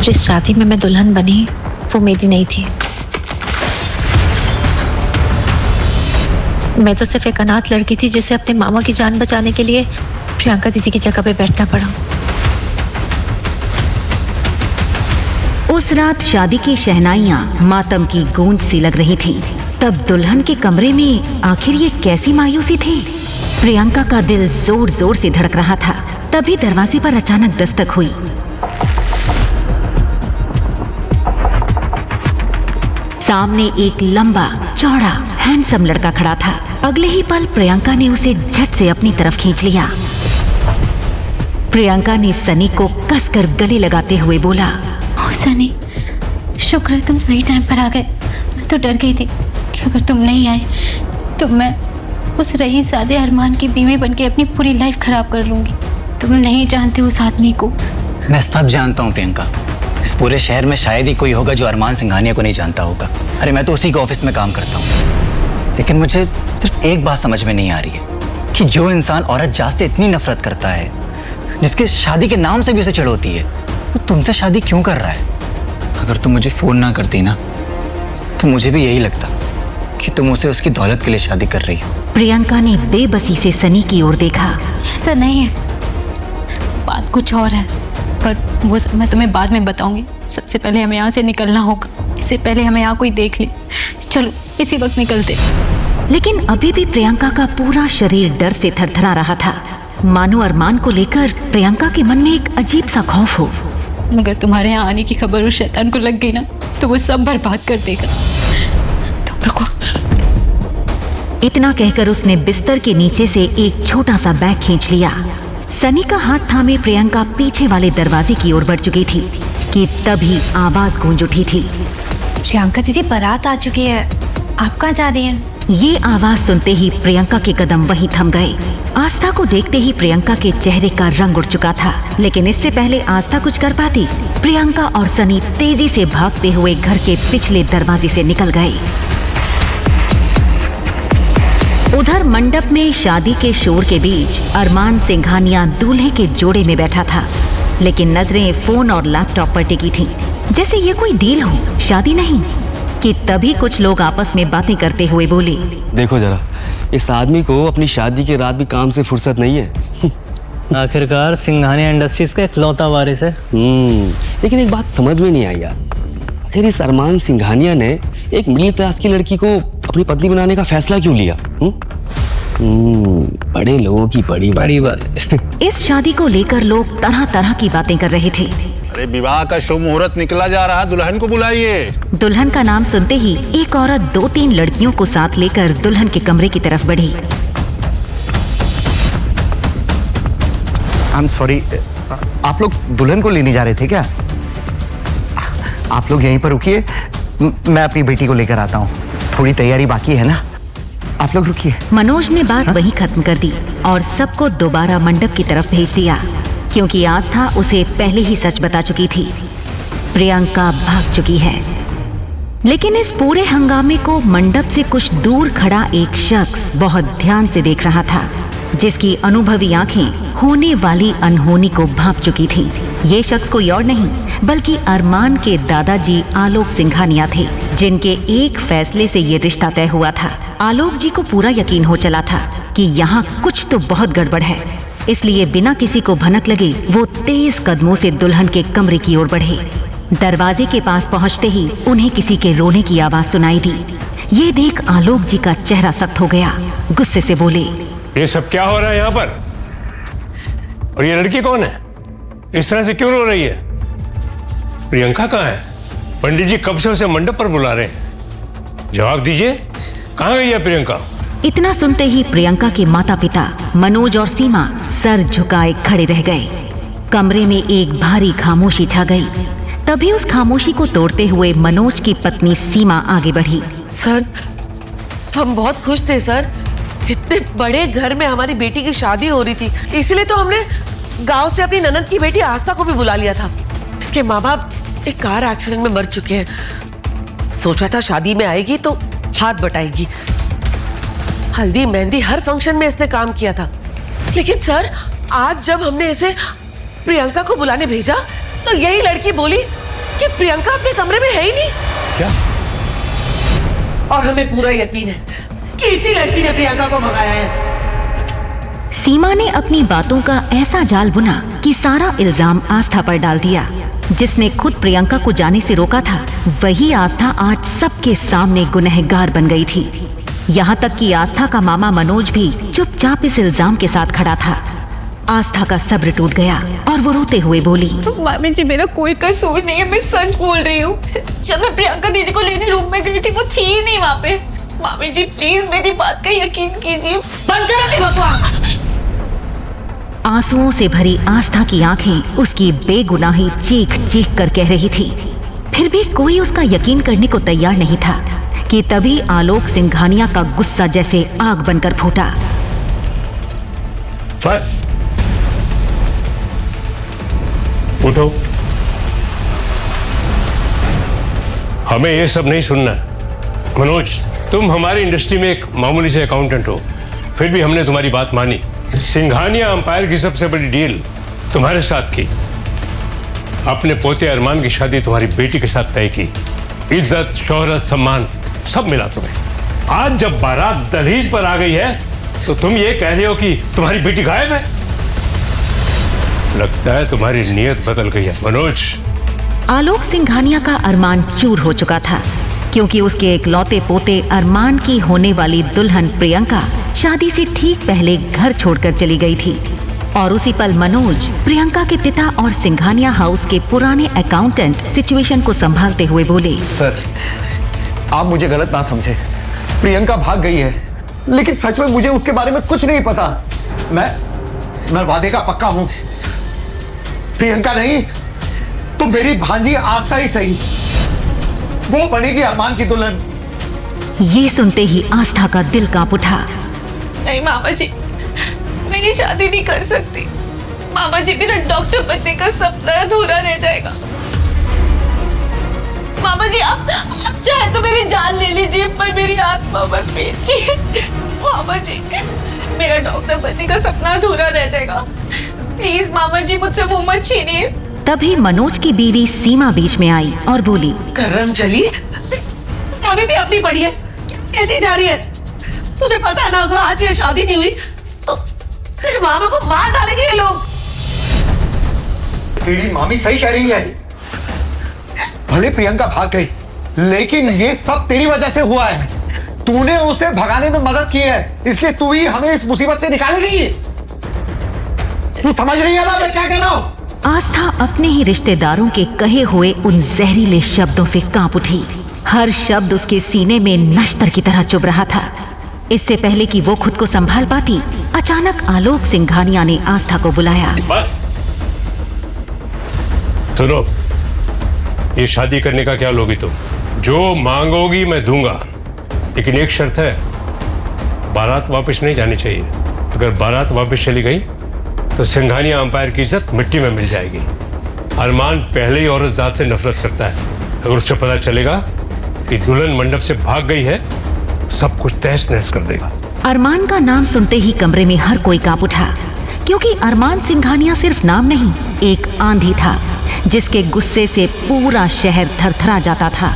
जिस शादी में मैं दुल्हन बनी वो मेरी नहीं थी। मैं तो सिर्फ एक अनाथ लड़की थी जिसे अपने मामा की जान बचाने के लिए प्रियंका दीदी की जगह पे बैठना पड़ा। उस रात शादी की शहनाइयां मातम की गूंज सी लग रही थीं। तब दुल्हन के कमरे में आखिर ये कैसी मायूसी थी? प्रियंका का दिल जोर जोर से धड़क रहा था। तभी दरवाजे पर अचानक दस्तक हुई। सामने एक लंबा चौड़ा हैंडसम लड़का खड़ा था। अगले ही पल प्रियंका ने उसे झट से अपनी तरफ खींच लिया। प्रियंका ने सनी को कसकर गले लगाते हुए बोला, ओ सनी, शुक्र है तुम सही टाइम पर आ गए। मैं तो डर गई थी कि अगर तुम नहीं आए तो मैं उस रईसज़ादे अरमान की बीवी बनके अपनी पूरी लाइफ खराब कर लूंगी। तुम नहीं जानते उस आदमी को। मैं सब जानता हूँ प्रियंका। इस पूरे शहर में शायद ही कोई होगा जो अरमान सिंघानिया को नहीं जानता होगा। अरे मैं तो उसी के ऑफिस में काम करता हूँ। लेकिन मुझे सिर्फ एक बात समझ में नहीं आ रही है कि जो इंसान औरत जात से इतनी नफरत करता है, जिसके शादी के नाम से भी उसे चिढ़ होती है, वो तुमसे शादी क्यों कर रहा है? अगर तुम मुझे फोन ना करती ना तो मुझे भी यही लगता कि तुम उसे उसकी दौलत के लिए शादी कर रही हो। प्रियंका ने बेबसी से सनी की ओर देखा। ऐसा नहीं है, बात कुछ और है, पर वो सब मैं तुम्हें बाद में बताऊंगी। सबसे पहले हमें यहाँ से निकलना होगा। इससे पहले हमें यहाँ कोई देख ले। चलो इसी वक्त निकलते। लेकिन अभी भी प्रियंका का पूरा शरीर डर से थरथरा रहा था। मानो अरमान को लेकर प्रियंका के मन में एक अजीब सा खौफ हो। अगर तुम्हारे यहाँ आने की खबर उस शैतान को लग गई ना तो वो सब बर्बाद कर देगा। तुम रुको। इतना कहकर उसने बिस्तर के नीचे से एक छोटा सा बैग खींच लिया। सनी का हाथ थामे प्रियंका पीछे वाले दरवाजे की ओर बढ़ चुकी थी कि तभी आवाज गूंज उठी थी, प्रियंका दीदी बारात आ चुकी है, आप कहाँ जा रही हैं? ये आवाज सुनते ही प्रियंका के कदम वहीं थम गए। आस्था को देखते ही प्रियंका के चेहरे का रंग उड़ चुका था। लेकिन इससे पहले आस्था कुछ कर पाती, प्रियंका और सनी तेजी से भागते हुए घर के पिछले दरवाजे से निकल गए। उधर मंडप में शादी के शोर के बीच अरमान सिंघानिया दूल्हे के जोड़े में बैठा था। लेकिन नजरें फोन और लैपटॉप पर टिकी थीं, जैसे ये कोई डील हो, शादी नहीं। कि तभी कुछ लोग आपस में बातें करते हुए बोले, देखो जरा, इस आदमी को अपनी शादी के रात भी काम से फुर्सत नहीं है। आखिरकार सिंघानिया इंडस्ट्रीज का इकलौता वारिस है। लेकिन एक बात समझ में नहीं आई यार, आखिर इस अरमान सिंघानिया ने एक मिडिल क्लास की लड़की को अपनी पत्नी बनाने का फैसला क्यों लिया? बड़े लोगों की बड़ी बात। इस शादी को लेकर लोग तरह तरह की बातें कर रहे थे। अरे विवाह का शुभ मुहूर्त निकला जा रहा, दुल्हन को बुलाइए। दुल्हन का नाम सुनते ही एक औरत 2-3 लड़कियों को साथ लेकर दुल्हन के कमरे की तरफ बढ़ी। I'm sorry, आप लोग दुल्हन को लेने जा रहे थे क्या? आप लोग यहीं पर रुकिए, मैं अपनी बेटी को लेकर आता हूँ। थोड़ी तैयारी बाकी है ना, आप लोग रुकिए। मनोज ने बात वहीं खत्म कर दी और सबको दोबारा मंडप की तरफ भेज दिया, क्योंकि आस्था उसे पहले ही सच बता चुकी थी। प्रियंका भाग चुकी है। लेकिन इस पूरे हंगामे को मंडप से कुछ दूर खड़ा एक शख्स बहुत ध्यान से देख रहा था, जिसकी अनुभवी आंखें होने वाली अनहोनी को भांप चुकी थीं। ये शख्स कोई और नहीं बल्कि अरमान के दादाजी आलोक सिंघानिया थे, जिनके एक फैसले से ये रिश्ता तय हुआ था। आलोक जी को पूरा यकीन हो चला था कि यहाँ कुछ तो बहुत गड़बड़ है, इसलिए बिना किसी को भनक लगे वो तेज कदमों से दुल्हन के कमरे की ओर बढ़े। दरवाजे के पास पहुंचते ही उन्हें किसी के रोने की आवाज सुनाई दी। ये देख आलोक जी का चेहरा सख्त हो गया। गुस्से से बोले, ये सब क्या हो रहा है यहाँ पर? और ये लड़की कौन है? इस तरह से क्यों रो रही है? प्रियंका कहाँ है? पंडित जी कब से उसे मंडप पर बुला रहे हैं, जवाब दीजिए, कहाँ गई है प्रियंका? इतना सुनते ही प्रियंका के माता पिता मनोज और सीमा सर झुकाए खड़े रह गए। कमरे में एक भारी खामोशी छा गई। तभी उस खामोशी को तोड़ते हुए मनोज की पत्नी सीमा आगे बढ़ी। सर, हम बहुत खुश थे सर। इतने बड़े घर में हमारी बेटी की शादी हो रही थी, इसलिए तो हमने गांव से अपनी ननद की बेटी आस्था को भी बुला लिया था। इसके माँ बाप एक कार एक्सीडेंट में मर चुके हैं। सोचा था शादी में आएगी तो हाथ बटाएगी। हल्दी मेहंदी हर फंक्शन में इसने काम किया था। लेकिन सर, आज जब हमने इसे प्रियंका को बुलाने भेजा तो यही लड़की बोली कि प्रियंका अपने कमरे में है ही नहीं। क्या? और हमें पूरा यकीन है कि इसी लड़की ने प्रियंका को भगाया है। सीमा ने अपनी बातों का ऐसा जाल बुना कि सारा इल्जाम आस्था पर डाल दिया। जिसने खुद प्रियंका को जाने से रोका था, वही आस्था आज सबके सामने गुनहगार बन गई थी। यहाँ तक कि आस्था का मामा मनोज भी चुपचाप इस इल्जाम के साथ खड़ा था। आस्था का सब्र टूट गया और वो रोते हुए बोली, मामी जी मेरा कोई कसूर नहीं है, मैं सच बोल रही हूँ। जब मैं प्रियंका दीदी को लेने रूम में गई थी वो थी ही नहीं वहाँ पे। मामी जी प्लीज मेरी बात का यकीन कीजिए। बंद कर अपनी बकवास। आंसुओं से भरी आस्था की आंखें उसकी बेगुनाही चीख चीख कर कह रही थी। फिर भी कोई उसका यकीन करने को तैयार नहीं था कि तभी आलोक सिंघानिया का गुस्सा जैसे आग बनकर फूटा। बस उठो, हमें ये सब नहीं सुनना। मनोज, तुम हमारी इंडस्ट्री में एक मामूली से अकाउंटेंट हो, फिर भी हमने तुम्हारी बात मानी। सिंघानिया अंपायर की सबसे बड़ी डील तुम्हारे साथ की। अपने पोते अरमान की शादी तुम्हारी बेटी के साथ तय की। इज्जत, शोहरत, सम्मान सब मिला तुम्हें। आज जब बारात दहलीज पर आ गई है तो तुम ये कह रहे हो कि तुम्हारी बेटी गायब है। लगता है तुम्हारी नीयत बदल गई है मनोज। आलोक सिंघानिया का अरमान चूर हो चुका था, क्योंकि उसके इकलौते पोते अरमान की होने वाली दुल्हन प्रियंका शादी से ठीक पहले घर छोड़कर चली गई थी। और उसी पल मनोज प्रियंका के पिता और सिंघानिया हाउस के पुराने अकाउंटेंट सिचुएशन को संभालते हुए बोले, सर आप मुझे गलत ना समझे, प्रियंका भाग गई है, लेकिन सच में मुझे उसके बारे में कुछ नहीं पता। मैं वादे का पक्का हूं, प्रियंका नहीं तो मेरी भांजी आस्था ही सही, वो बनेगी अरमान की दुल्हन। ये सुनते ही आस्था का दिल कांप उठा। नहीं मामा जी, मैं ये शादी नहीं कर सकती। मामा जी मेरा डॉक्टर बनने का सपना अधूरा रह जाएगा। मामा जी आप चाहे तो मेरी जान ले लीजिए, पर मेरी आत्मा मत बेचिए। मामा जी मेरा डॉक्टर बनने का सपना अधूरा रह जाएगा। प्लीज मामा जी मुझसे वो मत छीनिए। तभी मनोज की बीवी सीमा बीच में आई और बोली, करम चली अभी भी अपनी बड़ी है, कहती जा रही है। तुझे पता है ना, अगर आज ये शादी नहीं हुई तो तेरे मामा को मार डालेंगे ये लोग। तेरी मामी सही कह रही है, भले प्रियंका भाग गई, लेकिन ये सब तेरी वजह से हुआ है। तूने उसे भगाने में मदद की है, इसलिए तू ही हमें इस मुसीबत से निकालेगी। तू समझ रही है ना मैं क्या कह रहा हूं? आस्था अपने ही रिश्तेदारों के कहे हुए उन जहरीले शब्दों से कांप उठी। हर शब्द उसके सीने में नश्तर की तरह चुभ रहा था। इससे पहले कि वो खुद को संभाल पाती, अचानक आलोक सिंघानिया ने आस्था को बुलाया। सुनो, ये शादी करने का क्या लोगी तुम? जो मांगोगी मैं दूंगा, लेकिन एक शर्त है, बारात वापस नहीं जानी चाहिए। अगर बारात वापस चली गई तो सिंघानिया अंपायर की इज्जत मिट्टी में मिल जाएगी। अरमान पहले ही औरत जात से नफरत करता है। अगर उसे पता चलेगा कि दुल्हन मंडप से भाग गई है, सब कुछ तहस नहस कर देगा। अरमान का नाम सुनते ही कमरे में हर कोई कांप उठा, क्योंकि अरमान सिंघानिया सिर्फ नाम नहीं, एक आंधी था जिसके गुस्से से पूरा शहर थरथरा जाता था।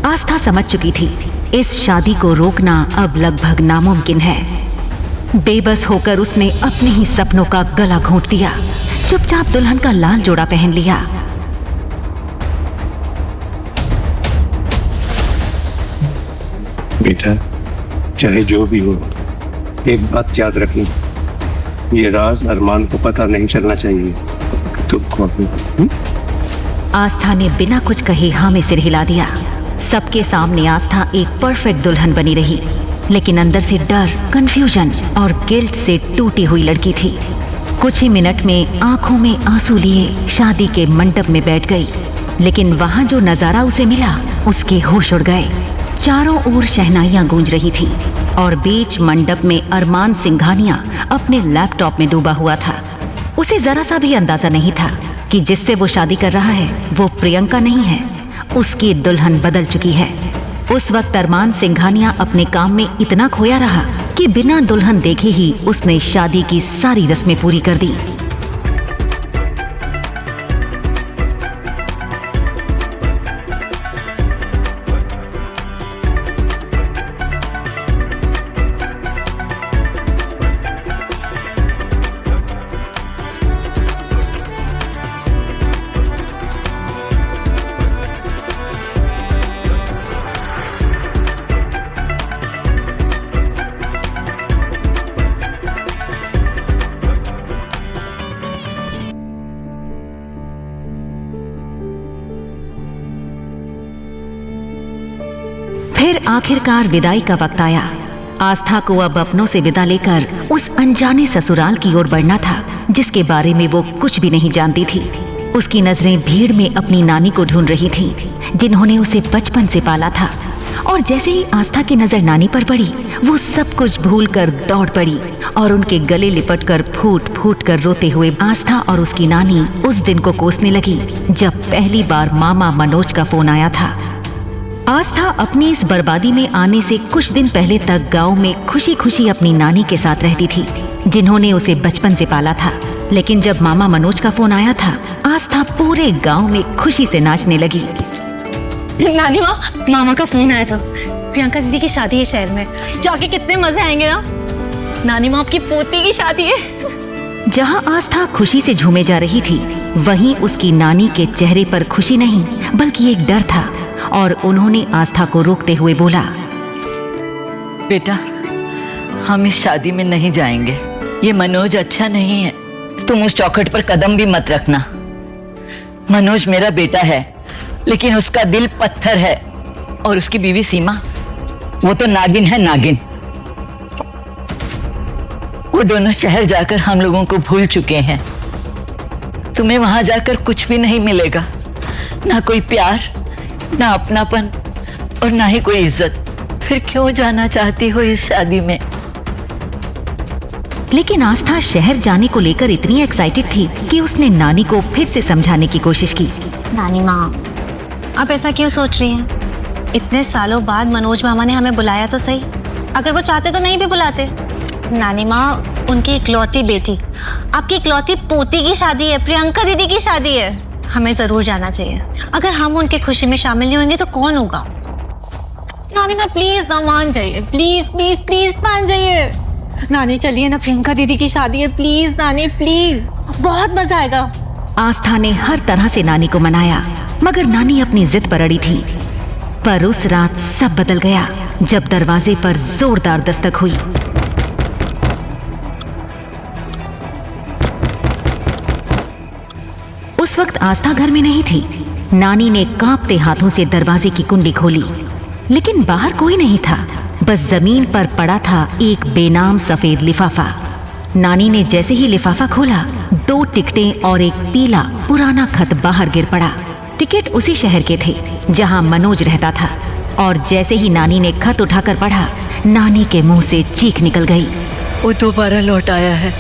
आस्था समझ चुकी थी इस शादी को रोकना अब लगभग नामुमकिन है। बेबस होकर उसने अपने ही सपनों का गला घोंट दिया, चुपचाप दुल्हन का लाल जोड़ा पहन लिया। बेटा, चाहे जो भी हो, एक बात याद रखनी, ये राज अरमान को पता नहीं चलना चाहिए। तुमको आस्था ने बिना कुछ कहे हाँ में सिर हिला दिया। सबके सामने आस्था एक परफेक्ट दुल्हन बनी रही, लेकिन अंदर से डर, कंफ्यूजन और गिल्ट से टूटी हुई लड़की थी। कुछ ही मिनट में आंखों में आंसू लिए शादी के मंडप में बैठ गई, लेकिन वहां जो नजारा उसे मिला उसके होश उड़ गए। चारों ओर शहनाइयां गूंज रही थी और बीच मंडप में अरमान सिंघानिया अपने लैपटॉप में डूबा हुआ था। उसे जरा सा भी अंदाजा नहीं था कि जिससे वो शादी कर रहा है वो प्रियंका नहीं है, उसकी दुल्हन बदल चुकी है। उस वक्त अरमान सिंघानिया अपने काम में इतना खोया रहा कि बिना दुल्हन देखे ही उसने शादी की सारी रस्में पूरी कर दी। फिर आखिरकार विदाई का वक्त आया। आस्था को अब अपनों से विदा लेकर उस अनजाने ससुराल की ओर बढ़ना था जिसके बारे में वो कुछ भी नहीं जानती थी। उसकी नजरें भीड़ में अपनी नानी को ढूंढ रही थीं, जिन्होंने उसे बचपन से पाला था। और जैसे ही आस्था की नजर नानी पर पड़ी, वो सब कुछ भूलकर दौड़ पड़ी और उनके गले लिपटकर फूट फूट कर रोते हुए आस्था और उसकी नानी उस दिन को कोसने लगी जब पहली बार मामा मनोज का फोन आया था। आस्था अपनी इस बर्बादी में आने से कुछ दिन पहले तक गांव में खुशी खुशी अपनी नानी के साथ रहती थी, जिन्होंने उसे बचपन से पाला था। लेकिन जब मामा मनोज का फोन आया था, आस्था पूरे गांव में खुशी से नाचने लगी। नानी माँ, मामा का फोन आया था। प्रियंका दीदी की शादी है शहर में, जाके कितने मजे आएंगे ना। नानी माँ, आपकी पोती की शादी है। जहाँ आस्था खुशी से झूमे जा रही थी, वहीं उसकी नानी के चेहरे पर खुशी नहीं बल्कि एक डर था और उन्होंने आस्था को रोकते हुए बोला, बेटा, हम इस शादी में नहीं जाएंगे। ये मनोज अच्छा नहीं है। तुम उस चौखट पर कदम भी मत रखना। मनोज मेरा बेटा है, लेकिन उसका दिल पत्थर है। और उसकी बीवी सीमा, वो तो नागिन है, नागिन। वो दोनों शहर जाकर हम लोगों को भूल चुके हैं। तुम्हें वहां जाकर कुछ भी नहीं मिलेगा, ना कोई प्यार, ना अपनापन और ना ही कोई इज्जत। फिर क्यों जाना चाहती हो इस शादी में? लेकिन आस्था शहर जाने को लेकर इतनी एक्साइटेड थी कि उसने नानी को फिर से समझाने की कोशिश की। नानी माँ, आप ऐसा क्यों सोच रही हैं? इतने सालों बाद मनोज मामा ने हमें बुलाया तो सही। अगर वो चाहते तो नहीं भी बुलाते। नानी माँ, उनकी इकलौती बेटी, आपकी इकलौती पोती की शादी है, प्रियंका दीदी की शादी है। हमें जरूर जाना चाहिए। अगर हम उनके खुशी में शामिल नहीं होंगे तो कौन होगा? नानी माँ, प्लीज ना मान जाइए, प्लीज प्लीज प्लीज मान जाइए। नानी चलिए ना, प्रियंका दीदी की शादी है, प्लीज नानी प्लीज, बहुत मजा आएगा। आस्था ने हर तरह से नानी को मनाया, मगर नानी अपनी जिद पर अड़ी थी। पर उस रात सब बदल गया जब दरवाजे पर जोरदार दस्तक हुई। उस वक्त आस्था घर में नहीं थी। नानी ने कांपते हाथों से दरवाजे की कुंडी खोली, लेकिन बाहर कोई नहीं था। बस जमीन पर पड़ा था एक बेनाम सफेद लिफाफा। नानी ने जैसे ही लिफाफा खोला, 2 टिकटें और एक पीला पुराना खत बाहर गिर पड़ा। टिकट उसी शहर के थे जहां मनोज रहता था। और जैसे ही नानी ने खत उठाकर पढ़ा, नानी के मुंह से चीख निकल गई। वो दोबारा लौट आया है।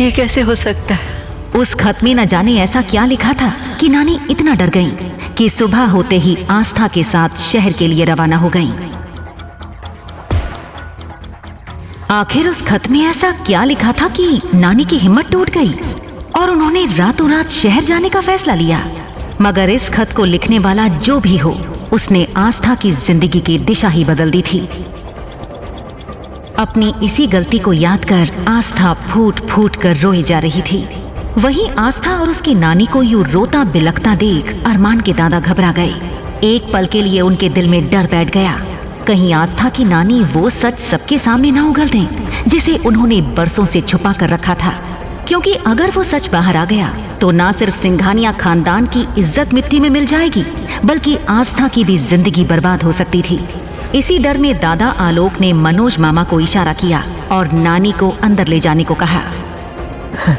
ये कैसे हो सकता है? उस खत में न जाने ऐसा क्या लिखा था कि नानी इतना डर गईं कि सुबह होते ही आस्था के साथ शहर के लिए रवाना हो गईं। आखिर उस खत में ऐसा क्या लिखा था कि नानी की हिम्मत टूट गई और उन्होंने रातों रात शहर जाने का फैसला लिया। मगर इस खत को लिखने वाला जो भी हो, उसने आस्था की जिंदगी की दिशा ही बदल दी थी। अपनी इसी गलती को याद कर आस्था फूट फूट कर रोई जा रही थी। वहीं आस्था और उसकी नानी को यूं रोता बिलखता देख अरमान के दादा घबरा गए। एक पल के लिए उनके दिल में डर बैठ गया, कहीं आस्था की नानी वो सच सबके सामने ना उगल दें जिसे उन्होंने बरसों से छुपा कर रखा था। क्योंकि अगर वो सच बाहर आ गया तो ना सिर्फ सिंघानिया खानदान की इज्जत मिट्टी में मिल जाएगी, बल्कि आस्था की भी जिंदगी बर्बाद हो सकती थी। इसी डर में दादा आलोक ने मनोज मामा को इशारा किया और नानी को अंदर ले जाने को कहा।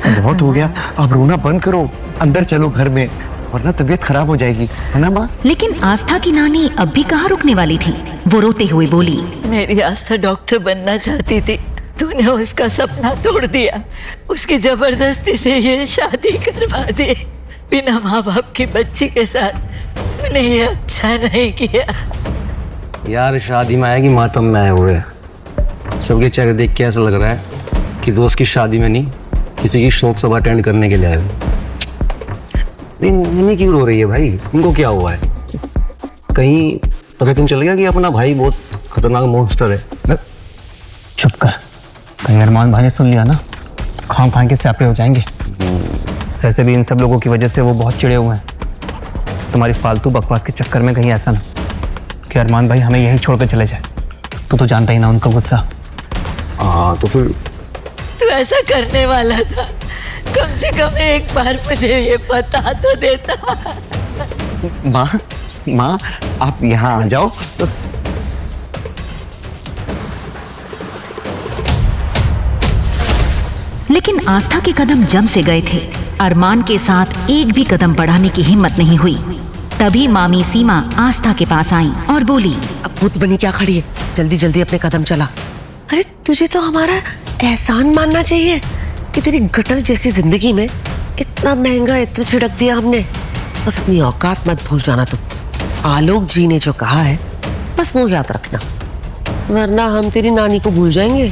बहुत हो गया, अब रोना बंद करो, अंदर चलो घर में, वरना तबीयत खराब हो जाएगी, है ना माँ? लेकिन आस्था की नानी अब भी कहाँ रुकने वाली थी। वो रोते हुए बोली, मेरी आस्था डॉक्टर बनना चाहती थी, तूने उसका सपना तोड़ दिया। उसकी जबरदस्ती से ये शादी करवा दी बिना माँ बाप की बच्ची के साथ। तूने ये अच्छा नहीं किया। यार, शादी में आएगी मातम में आए हुए। सबके चेहरे देख के ऐसा लग रहा है कि दोस्त की शादी में नहीं, किसी की शोक सभा अटेंड करने के लिए आए। नहीं, क्यों रो रही है भाई? उनको क्या हुआ है? कहीं पता क्यों चल गया कि अपना भाई बहुत खतरनाक मॉन्स्टर है? चुप कर, कहीं अरमान भाई ने सुन लिया ना, खाम खान के स्यापे हो जाएंगे। वैसे भी इन सब लोगों की वजह से वो बहुत चिड़े हुए हैं। तुम्हारी फालतू बकवास के चक्कर में कहीं ऐसा ना कि अरमान भाई हमें यहीं छोड़ कर चले जाए। तू तो जानता ही ना उनका गुस्सा। हाँ, तो फिर तू ऐसा करने वाला था, कम से कम एक बार मुझे ये पता तो देता। माँ, माँ आप यहाँ आ जाओ। लेकिन आस्था के कदम जम से गए थे। अरमान के साथ एक भी कदम बढ़ाने की हिम्मत नहीं हुई। तभी मामी सीमा आस्था के पास आई और बोली, अब भूत बनी क्या खड़ी है, जल्दी जल्दी अपने कदम चला। अरे तुझे तो हमारा एहसान मानना चाहिए कि तेरी गटर जैसी जिंदगी में इतना महंगा इत्र छिड़क दिया हमने। बस अपनी औकात मत भूल जाना तुम। आलोक जी ने जो कहा है बस वो याद रखना, वरना हम तेरी नानी को भूल जाएंगे।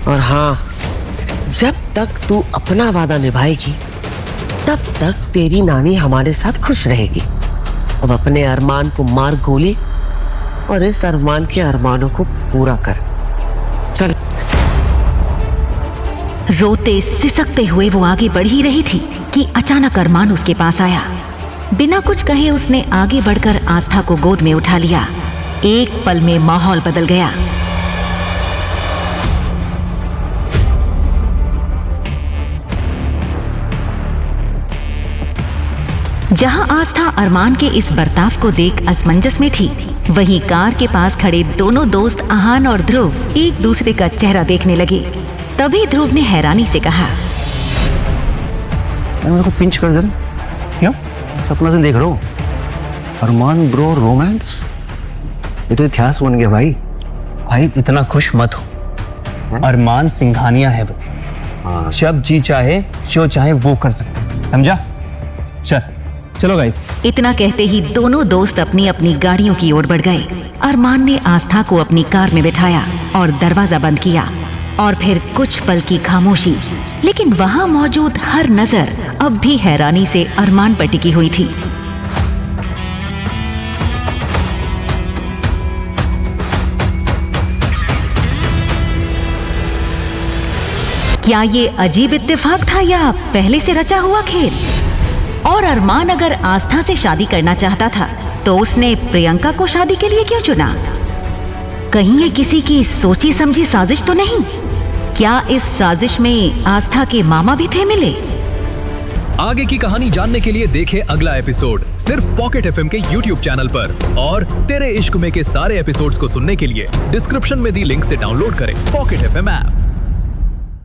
और हाँ, जब तक तू अपना वादा निभाएगी तब तक तेरी नानी हमारे साथ खुश रहेगी। अब अपने अरमान को मार गोली और इस अरमान के अरमानों को पूरा कर। चल। रोते सिसकते हुए वो आगे बढ़ ही रही थी कि अचानक अरमान उसके पास आया। बिना कुछ कहे उसने आगे बढ़कर आस्था को गोद में उठा लिया। एक पल में माहौल बदल गया। जहां आस्था अरमान के इस बर्ताव को देख असमंजस में थी, वहीं कार के पास खड़े दोनों दोस्त आहान और ध्रुव एक दूसरे का चेहरा देखने लगे। तभी ध्रुव ने हैरानी से कहा, मेरे को पिंच कर जरा। क्यों? सपना से देख रहा हूँ। अरमान ब्रो रोमांस, ये तो इतिहास बन गया भाई। भाई इतना खुश मत हो। अरमान सिंघानिया है वो। जब जी चाहे जो चाहे वो कर सकते, समझा? चलो गाइस। इतना कहते ही दोनों दोस्त अपनी अपनी गाड़ियों की ओर बढ़ गए। अरमान ने आस्था को अपनी कार में बिठाया और दरवाजा बंद किया। और फिर कुछ पल की खामोशी, लेकिन वहां मौजूद हर नजर अब भी हैरानी से अरमान पर टिकी हुई थी। क्या ये अजीब इत्तेफाक था या पहले से रचा हुआ खेल? और अरमान अगर आस्था से शादी करना चाहता था तो उसने प्रियंका को शादी के लिए क्यों चुना? कहीं ये किसी की सोची समझी साजिश तो नहीं? क्या इस साजिश में आस्था के मामा भी थे मिले? आगे की कहानी जानने के लिए देखें अगला एपिसोड सिर्फ पॉकेट एफएम के YouTube चैनल पर। और तेरे इश्क में के सारे एपिसोड्स को सुनने के लिए डिस्क्रिप्शन में दी लिंक से डाउनलोड करें पॉकेट एफएम ऐप।